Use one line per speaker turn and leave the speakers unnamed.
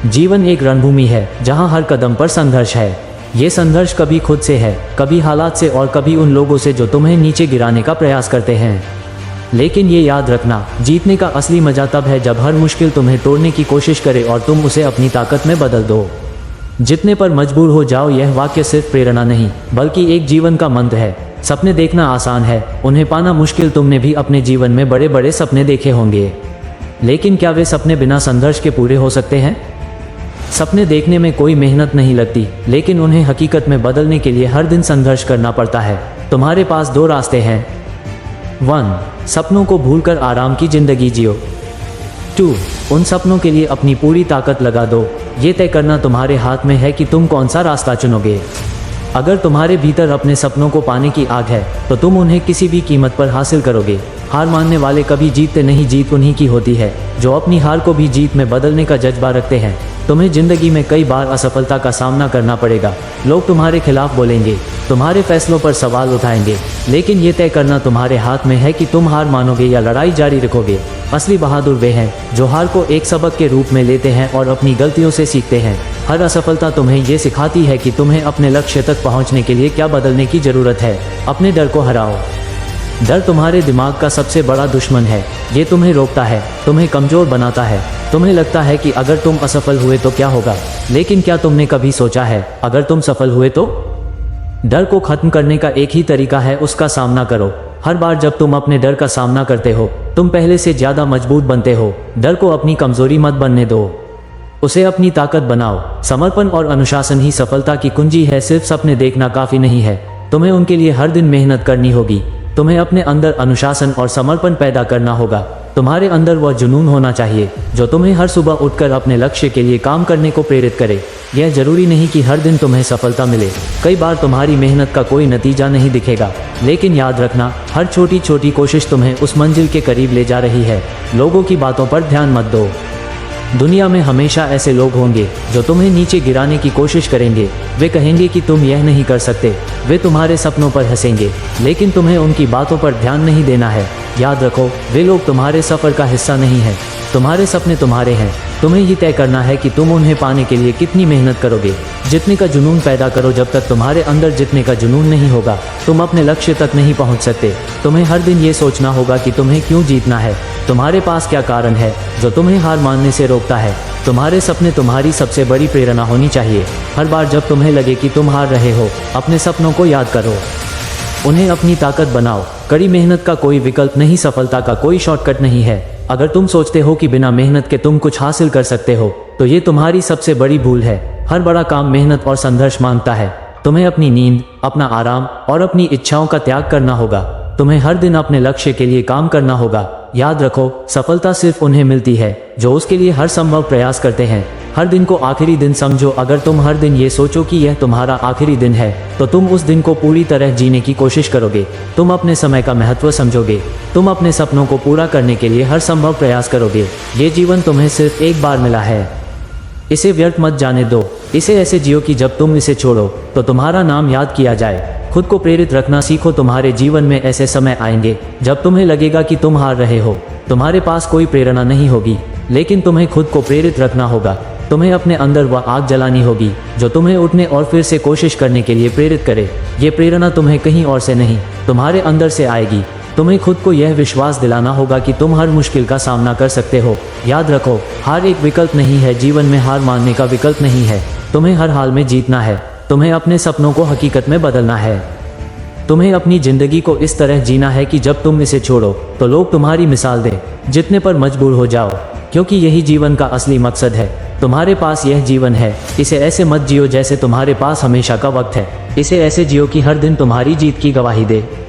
जीवन एक रणभूमि है जहां हर कदम पर संघर्ष है। ये संघर्ष कभी खुद से है, कभी हालात से और कभी उन लोगों से जो तुम्हें नीचे गिराने का प्रयास करते हैं। लेकिन ये याद रखना, जीतने का असली मजा तब है जब हर मुश्किल तुम्हें तोड़ने की कोशिश करे और तुम उसे अपनी ताकत में बदल दो। जितने पर मजबूर हो जाओ, यह वाक्य सिर्फ प्रेरणा नहीं बल्कि एक जीवन का मंत्र है। सपने देखना आसान है, उन्हें पाना मुश्किल। तुमने भी अपने जीवन में बड़े बड़े सपने देखे होंगे, लेकिन क्या वे सपने बिना संघर्ष के पूरे हो सकते हैं? सपने देखने में कोई मेहनत नहीं लगती, लेकिन उन्हें हकीकत में बदलने के लिए हर दिन संघर्ष करना पड़ता है। तुम्हारे पास दो रास्ते हैं। 1. सपनों को भूलकर आराम की जिंदगी जियो। 2. उन सपनों के लिए अपनी पूरी ताकत लगा दो। ये तय करना तुम्हारे हाथ में है कि तुम कौन सा रास्ता चुनोगे। अगर तुम्हारे भीतर अपने सपनों को पाने की आग है तो तुम उन्हें किसी भी कीमत पर हासिल करोगे। हार मानने वाले कभी जीतते नहीं, जीत उन्हीं की होती है जो अपनी हार को भी जीत में बदलने का जज्बा रखते हैं। तुम्हें जिंदगी में कई बार असफलता का सामना करना पड़ेगा। लोग तुम्हारे खिलाफ बोलेंगे, तुम्हारे फैसलों पर सवाल उठाएंगे, लेकिन ये तय करना तुम्हारे हाथ में है कि तुम हार मानोगे या लड़ाई जारी रखोगे। असली बहादुर वे हैं जो हार को एक सबक के रूप में लेते हैं और अपनी गलतियों से सीखते हैं। हर असफलता तुम्हें ये सिखाती है कि तुम्हें अपने लक्ष्य तक पहुंचने के लिए क्या बदलने की जरूरत है। अपने डर को हराओ। डर तुम्हारे दिमाग का सबसे बड़ा दुश्मन है। ये तुम्हें रोकता है, तुम्हें कमजोर बनाता है। तुम्हें लगता है कि अगर तुम असफल हुए तो क्या होगा, लेकिन क्या तुमने कभी सोचा है अगर तुम सफल हुए तो? डर को खत्म करने का एक ही तरीका है, उसका सामना करो। हर बार जब तुम अपने डर का सामना करते हो, तुम पहले से ज्यादा मजबूत बनते हो। डर को अपनी कमजोरी मत बनने दो, उसे अपनी ताकत बनाओ। समर्पण और अनुशासन ही सफलता की कुंजी है। सिर्फ सपने देखना काफी नहीं है, तुम्हें उनके लिए हर दिन मेहनत करनी होगी। तुम्हें अपने अंदर अनुशासन और समर्पण पैदा करना होगा। तुम्हारे अंदर वह जुनून होना चाहिए जो तुम्हें हर सुबह उठकर अपने लक्ष्य के लिए काम करने को प्रेरित करे। यह जरूरी नहीं कि हर दिन तुम्हें सफलता मिले। कई बार तुम्हारी मेहनत का कोई नतीजा नहीं दिखेगा, लेकिन याद रखना, हर छोटी छोटी कोशिश तुम्हें उस मंजिल के करीब ले जा रही है। लोगों की बातों पर ध्यान मत दो। दुनिया में हमेशा ऐसे लोग होंगे जो तुम्हें नीचे गिराने की कोशिश करेंगे। वे कहेंगे कि तुम यह नहीं कर सकते, वे तुम्हारे सपनों पर हंसेंगे, लेकिन तुम्हें उनकी बातों पर ध्यान नहीं देना है। याद रखो, वे लोग तुम्हारे सफर का हिस्सा नहीं है। तुम्हारे सपने तुम्हारे हैं, तुम्हें ये तय करना है कि तुम उन्हें पाने के लिए कितनी मेहनत करोगे। जितने का जुनून पैदा करो। जब तक तुम्हारे अंदर जितने का जुनून नहीं होगा, तुम अपने लक्ष्य तक नहीं पहुंच सकते। तुम्हें हर दिन ये सोचना होगा कि तुम्हें क्यों जीतना है, तुम्हारे पास क्या कारण है जो तुम्हें हार मानने से रोकता है। तुम्हारे सपने तुम्हारी सबसे बड़ी प्रेरणा होनी चाहिए। हर बार जब तुम्हें लगे कि तुम हार रहे हो, अपने सपनों को याद करो, उन्हें अपनी ताकत बनाओ। कड़ी मेहनत का कोई विकल्प नहीं, सफलता का कोई शॉर्टकट नहीं है। अगर तुम सोचते हो कि बिना मेहनत के तुम कुछ हासिल कर सकते हो, तो ये तुम्हारी सबसे बड़ी भूल है। हर बड़ा काम मेहनत और संघर्ष मांगता है। तुम्हें अपनी नींद, अपना आराम और अपनी इच्छाओं का त्याग करना होगा। तुम्हें हर दिन अपने लक्ष्य के लिए काम करना होगा। याद रखो, सफलता सिर्फ उन्हें मिलती है जो उसके लिए हर संभव प्रयास करते हैं। हर दिन को आखिरी दिन समझो। अगर तुम हर दिन ये सोचो कि यह तुम्हारा आखिरी दिन है, तो तुम उस दिन को पूरी तरह जीने की कोशिश करोगे। तुम अपने समय का महत्व समझोगे। तुम अपने सपनों को पूरा करने के लिए हर संभव प्रयास करोगे। ये जीवन तुम्हें सिर्फ एक बार मिला है, इसे व्यर्थ मत जाने दो। इसे ऐसे जियो कि जब तुम इसे छोड़ो तो तुम्हारा नाम याद किया जाए। खुद को प्रेरित रखना सीखो। तुम्हारे जीवन में ऐसे समय आएंगे जब तुम्हें लगेगा कि तुम हार रहे हो। तुम्हारे पास कोई प्रेरणा नहीं होगी, लेकिन तुम्हें खुद को प्रेरित रखना होगा। तुम्हें अपने अंदर वह आग जलानी होगी जो तुम्हें उठने और फिर से कोशिश करने के लिए प्रेरित करे। ये प्रेरणा तुम्हें कहीं और से नहीं, तुम्हारे अंदर से आएगी। तुम्हें खुद को यह विश्वास दिलाना होगा कि तुम हर मुश्किल का सामना कर सकते हो। याद रखो, हार एक विकल्प नहीं है। जीवन में हार मानने का विकल्प नहीं है। तुम्हें हर हाल में जीतना है। तुम्हें अपने सपनों को हकीकत में बदलना है। तुम्हें अपनी जिंदगी को इस तरह जीना है कि जब तुम इसे छोड़ो तो लोग तुम्हारी मिसाल दें। जितने पर मजबूर हो जाओ, क्योंकि यही जीवन का असली मकसद है। तुम्हारे पास यह जीवन है, इसे ऐसे मत जियो जैसे तुम्हारे पास हमेशा का वक्त है। इसे ऐसे जियो कि हर दिन तुम्हारी जीत की गवाही दे।